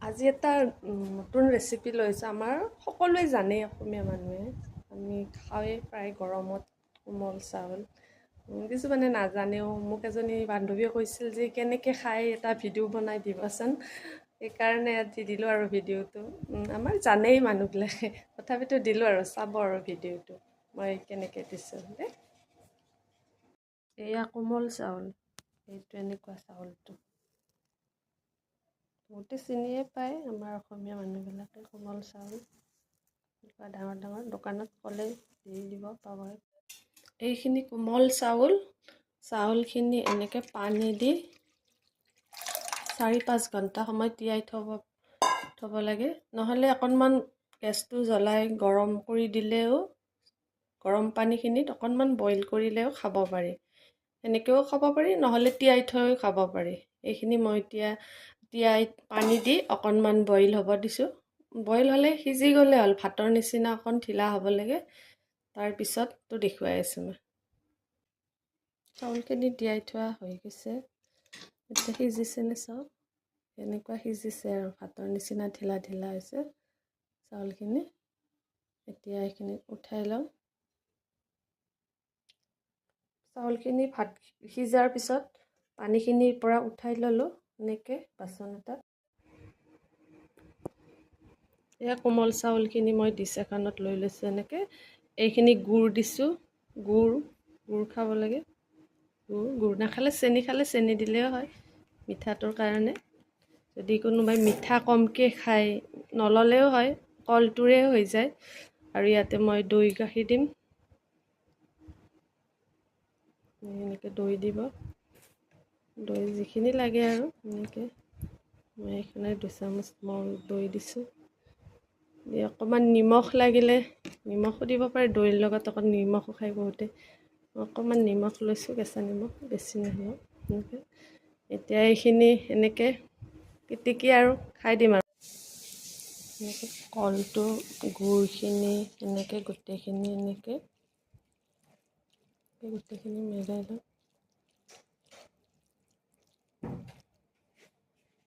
আজি এটা নতুন ৰেচিপি লৈছোঁ। আমাৰ সকলোৱে জানেই, অসমীয়া মানুহে আমি খাওঁৱেই প্ৰায় গৰমত কোমল চাউল। কিছুমানে নাজানেও। মোক এজনী বান্ধৱীয়ে কৈছিল যে কেনেকৈ খাই এটা ভিডিঅ' বনাই দিবাচোন। সেইকাৰণে দি দিলোঁ আৰু ভিডিঅ'টো। আমাৰ জানেই মানুহবিলাকে, তথাপিতো দিলোঁ আৰু চাব আৰু ভিডিঅ'টো মই কেনেকৈ দিছোঁ দেই। এয়া কোমল চাউল, এইটো এনেকুৱা চাউলটো বহুতে চিনিয়ে পায় আমাৰ অসমীয়া মানুহবিলাকে। কোমল চাউল এনেকুৱা ডাঙৰ ডাঙৰ দোকানত ক'লে দি দিব, পাব। এইখিনি কোমল চাউলখিনি এনেকৈ পানী দি 4-5 ঘণ্টা সময় তিয়াই থ'ব লাগে। নহ'লে অকণমান গেছটো জ্বলাই গৰম কৰি দিলেও, গৰম পানীখিনিত অকণমান বইল কৰিলেও খাব পাৰি। এনেকৈও খাব পাৰি, নহ'লে তিয়াই থৈও খাব পাৰি। এইখিনি মই তিয়াই পানী দি অকণমান বইল হ'ব দিছোঁ। বইল হ'লে সিজি গ'লে হ'ল, ভাতৰ নিচিনা অকণ ঢিলা হ'ব লাগে। তাৰপিছততো দেখুৱাই আছোঁ মই। চাউলখিনি তিয়াই থোৱা হৈ গৈছে, এতিয়া সিজিছেনে চাওক। এনেকুৱা সিজিছে আৰু ভাতৰ নিচিনা ঢিলা ঢিলা হৈছে চাউলখিনি। এতিয়া এইখিনি উঠাই লওঁ। চাউলখিনি ভাত সিজাৰ পিছত পানীখিনিৰ পৰা উঠাই ল'লোঁ এনেকৈ বাচন এটাত। এয়া কোমল চাউলখিনি মই ডিছ এখনত লৈ লৈছোঁ এনেকৈ। এইখিনি গুড় দিছোঁ, গুড় খাব লাগে। গুড় নাখালে চেনি দিলেও হয় মিঠাটোৰ কাৰণে। যদি কোনোবাই মিঠা কমকৈ খায় নল'লেও হয়, কলটোৰে হৈ যায়। আৰু ইয়াতে মই দৈ গাখীৰ দিম, এনেকৈ দৈ দিব, দৈ যিখিনি লাগে আৰু এনেকৈ। মই এইখিনি 2 চামুচ মই দৈ দিছোঁ। দি অকণমান নিমখ লাগিলে নিমখো দিব পাৰে, দৈৰ লগত অকণ নিমখো খাই বহুতে। অকণমান নিমখ লৈছোঁ, কেঁচা নিমখ, বেছি নহয় এনেকৈ। এতিয়া এইখিনি এনেকৈ পিটিকি আৰু খাই দিম আৰু। এনেকৈ কলটো, গুড়খিনি এনেকৈ গোটেইখিনি মিলাই লওঁ।